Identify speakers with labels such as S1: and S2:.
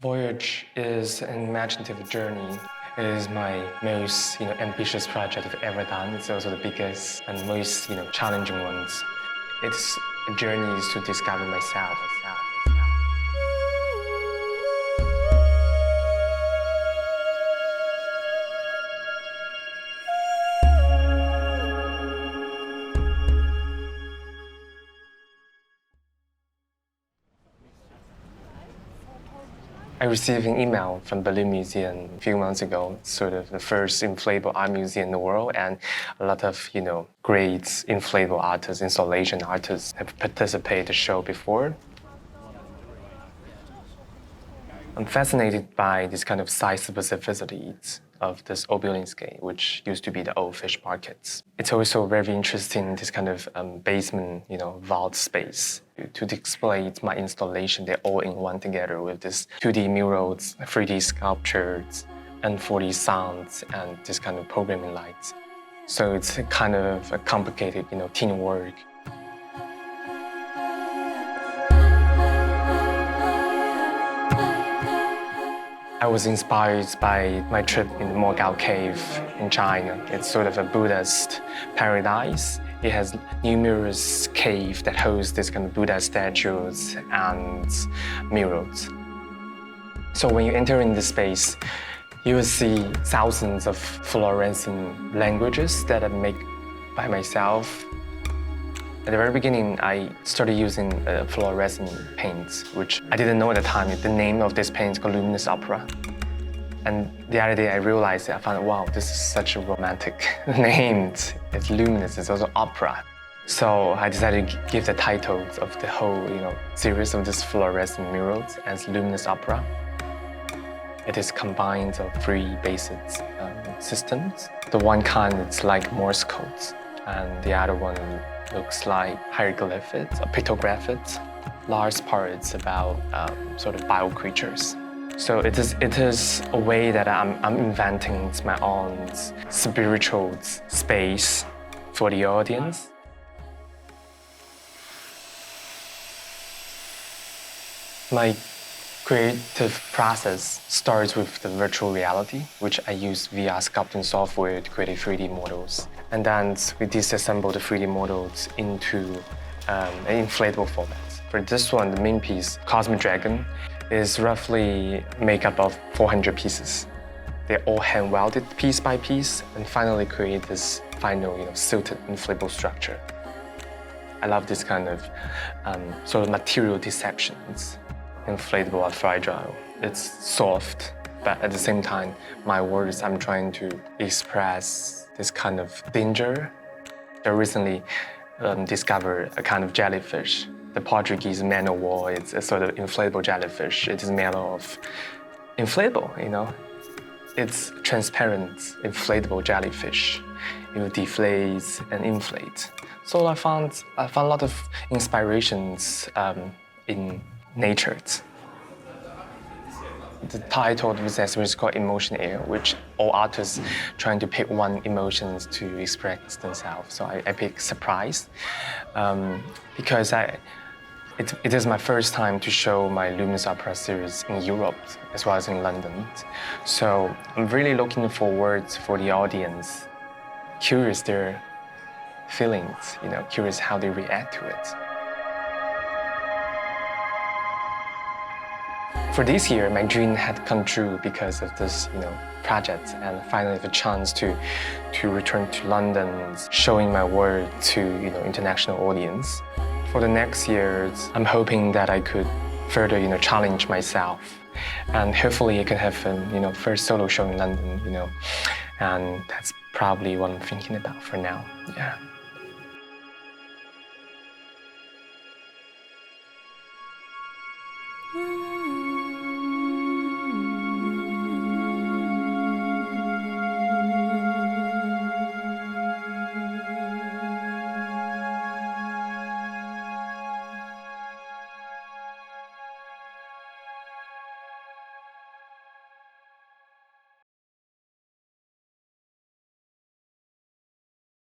S1: Voyage is an imaginative journey. It is my most, ambitious project I've ever done. It's also the biggest and most, challenging ones. It's a journey to discover myself. I received an email from Berlin Museum a few months ago, sort of the first inflatable art museum in the world, and a lot of, great inflatable artists, installation artists have participated in the show before. I'm fascinated by this kind of size specificity of this Old Billingsgate, which used to be the old fish markets. It's also very interesting, this kind of basement, vault space. To display my installation, they're all in one together with this 2D murals, 3D sculptures, and 4D sounds, and this kind of programming lights. So it's kind of a complicated, teamwork. I was inspired by my trip in the Mogao Cave in China. It's sort of a Buddhist paradise. It has numerous caves that host this kind of Buddha statues and murals. So when you enter in this space, you will see thousands of fluorescent languages that I make by myself. At the very beginning, I started using fluorescent paints, which I didn't know at the time. The name of this paint is called Luminous Opera. And the other day I realized I found, wow, this is such a romantic name. It's luminous, it's also opera. So I decided to give the title of the whole series of these fluorescent murals as Luminous Opera. It is combined of three basic systems. The one kind is like Morse codes, and the other one looks like hieroglyphics or pictographics. Large part is about sort of bio creatures. So it is a way that I'm inventing my own spiritual space for the audience. My creative process starts with the virtual reality, which I use VR sculpting software to create 3D models. And then we disassemble the 3D models into an inflatable format. For this one, the main piece, Cosmic Dragon, is roughly made up of 400 pieces. They're all hand-welded piece by piece and finally create this final, silted inflatable structure. I love this kind of sort of material deceptions. Inflatable are fragile. It's soft, but at the same time, my words, I'm trying to express this kind of danger. I recently discovered a kind of jellyfish. The Portuguese man o' war, it's a sort of inflatable jellyfish. It is made of inflatable, It's transparent, inflatable jellyfish. It deflates and inflates. So I found a lot of inspirations in nature. The title of this exhibition is called Emotion Air, which all artists trying to pick one emotion to express themselves. So I picked surprise because it is my first time to show my Luminous Opera series in Europe as well as in London. So I'm really looking forward for the audience, curious their feelings, curious how they react to it. For this year, my dream had come true because of this, project, and finally the chance to return to London, showing my work to, international audience. For the next years, I'm hoping that I could further, challenge myself, and hopefully I can have a, first solo show in London, and that's probably what I'm thinking about for now. Yeah.